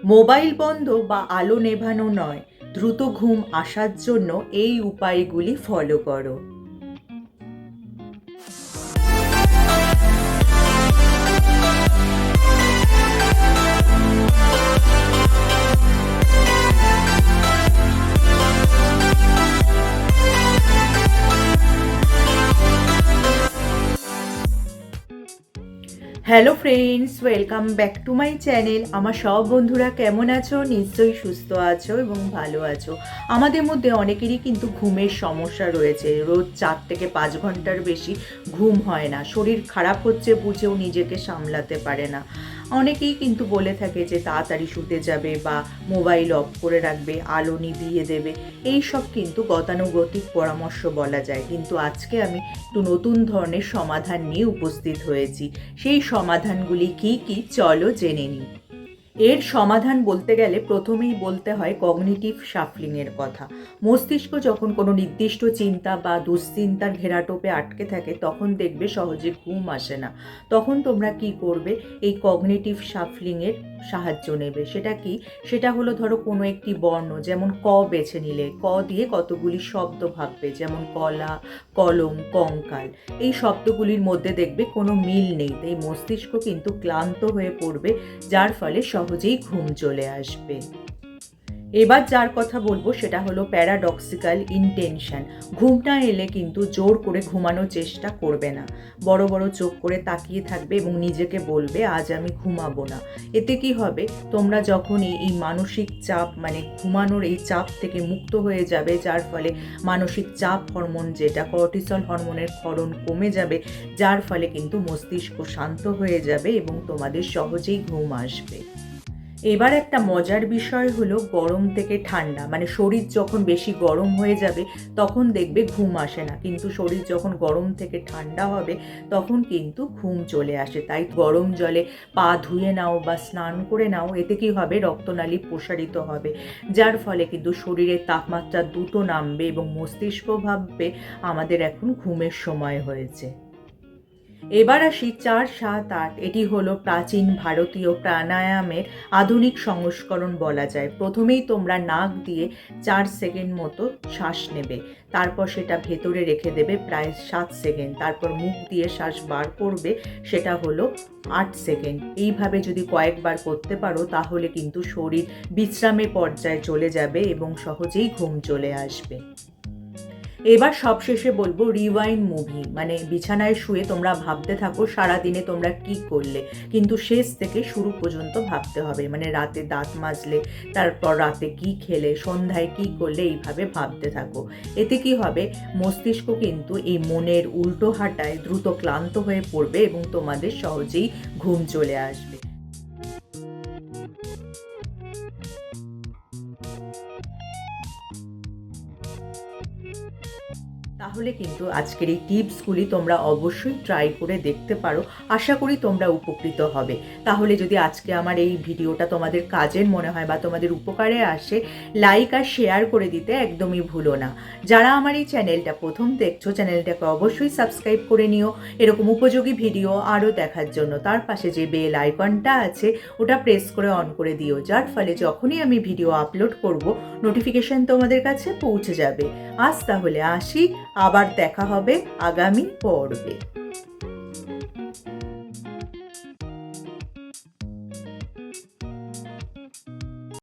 Mobile বন্ধ বা আলো নেভানো নয়, দ্রুত ঘুম আসার জন্য এই উপায়গুলি ফলো করো। Hello friends, welcome back to my channel. আমার সব বন্ধুরা কেমন আছো? নিশ্চয়ই সুস্থ আছো এবং ভালো আছো। আমাদের মধ্যে অনেকেরই কিন্তু ঘুমের সমস্যা রয়েছে। রোজ 4 থেকে 5 ঘন্টার বেশি ঘুম হয় না। শরীর খারাপ হচ্ছে বুঝেও নিজেকে সামলাতে পারে না। অনেকেই কিন্তু বলে থাকে যে তাড়াতাড়ি শুতে যাবে বা মোবাইল অফ করে রাখবে, আলো নিভিয়ে দেবে। এই সব কিন্তু গতানুগতিক পরামর্শ বলা যায়, কিন্তু আজকে আমি একটু নতুন ধরনের সমাধান নিয়ে উপস্থিত হয়েছি। সেই সমাধানগুলি কি কি চলো জেনে নিই। এর সমাধান বলতে গেলে প্রথমেই বলতে হয় কগনিটিভ শাফলিংয়ের কথা। মস্তিষ্ক যখন কোনো নির্দিষ্ট চিন্তা বা দুশ্চিন্তার ঘেরাটোপে আটকে থাকে তখন দেখবে সহজে ঘুম আসে না। তখন তোমরা কি করবে? এই কগনিটিভ শাফলিংয়ের সাহায্য নেবে। সেটা কি? সেটা হলো ধরো কোনো একটি বর্ণ, যেমন ক বেছে নিলে ক দিয়ে কতগুলি শব্দ ভাববে, যেমন কলা, কলম, কঙ্কাল। এই শব্দগুলির মধ্যে দেখবে কোনো মিল নেই, তাই মস্তিষ্ক কিন্তু ক্লান্ত হয়ে পড়বে, যার ফলে সহজেই ঘুম চলে আসবে। এবার যার কথা বলবো সেটা হলো প্যারাডক্সিক্যাল ইনটেনশন। ঘুম না এলে কিন্তু জোর করে ঘুমানোর চেষ্টা করবে না। বড় বড় চোখ করে তাকিয়ে থাকবে এবং নিজেকে বলবে আজ আমি ঘুমাবো না। এতে কি হবে? তোমরা যখনই এই মানসিক চাপ, মানে ঘুমানোর এই চাপ থেকে মুক্ত হয়ে যাবে, যার ফলে মানসিক চাপ হরমোন, যেটা কর্টিসল হরমোনের ক্ষরণ কমে যাবে, যার ফলে কিন্তু মস্তিষ্ক শান্ত হয়ে যাবে এবং তোমাদের সহজেই ঘুম আসবে। এবার একটা মজার বিষয় হলো গরম থেকে ঠান্ডা, মানে শরীর যখন বেশি গরম হয়ে যাবে তখন দেখবে ঘুম আসে না, কিন্তু শরীর যখন গরম থেকে ঠান্ডা হবে তখন কিন্তু ঘুম চলে আসে। তাই গরম জলে পা ধুয়ে নাও বা স্নান করে নাও। এতে কি হবে? রক্তনালী প্রসারিত হবে, যার ফলে কিন্তু শরীরের তাপমাত্রা দ্রুত নামবে এবং মস্তিষ্ক ভাববে আমাদের এখন ঘুমের সময় হয়েছে। এবার আসি 4-7-8। এটি হলো প্রাচীন ভারতীয় প্রাণায়ামের আধুনিক সংস্করণ বলা যায়। প্রথমেই তোমরা নাক দিয়ে 4 সেকেন্ড মতো শ্বাস নেবে, তারপর সেটা ভেতরে রেখে দেবে প্রায় 7 সেকেন্ড, তারপর মুখ দিয়ে শ্বাস বার করবে, সেটা হলো 8 সেকেন্ড। এইভাবে যদি কয়েকবার করতে পারো তাহলে কিন্তু শরীর বিশ্রামের পর্যায়ে চলে যাবে এবং সহজেই ঘুম চলে আসবে। এবার সবশেষে বলবো রিওয়াইন্ড মুভি, মানে বিছানায় শুয়ে তোমরা ভাবতে থাকো সারাদিনে তোমরা কি করলে, কিন্তু শেষ থেকে শুরু পর্যন্ত ভাবতে হবে। মানে রাতে দাঁত মাজলে, তারপর রাতে কি খেলে, সন্ধ্যায় কি করলে, এইভাবে ভাবতে থাকো। এতে কি হবে? মস্তিষ্ক কিন্তু এই মনের উল্টো হাঁটায় দ্রুত ক্লান্ত হয়ে পড়বে এবং তোমাদের সহজেই ঘুম চলে আসবে। তাহলে কিন্তু আজকের এই টিপসগুলি তোমরা অবশ্যই ট্রাই করে দেখতে পারো। আশা করি তোমরা উপকৃত হবে। তাহলে যদি আজকে আমার এই ভিডিওটা তোমাদের কাজের মনে হয় বা তোমাদের উপকারে আসে, লাইক আর শেয়ার করে দিতে একদমই ভুলো না। যারা আমার এই চ্যানেলটা প্রথম দেখছো, চ্যানেলটাকে অবশ্যই সাবস্ক্রাইব করে নিও এরকম উপযোগী ভিডিও আরও দেখার জন্য। তার পাশে যে বেল আইকনটা আছে ওটা প্রেস করে অন করে দিও, যার ফলে যখনই আমি ভিডিও আপলোড করব নোটিফিকেশন তোমাদের কাছে পৌঁছে যাবে। আজ তাহলে আসি, আবার দেখা হবে আগামী পর্বে।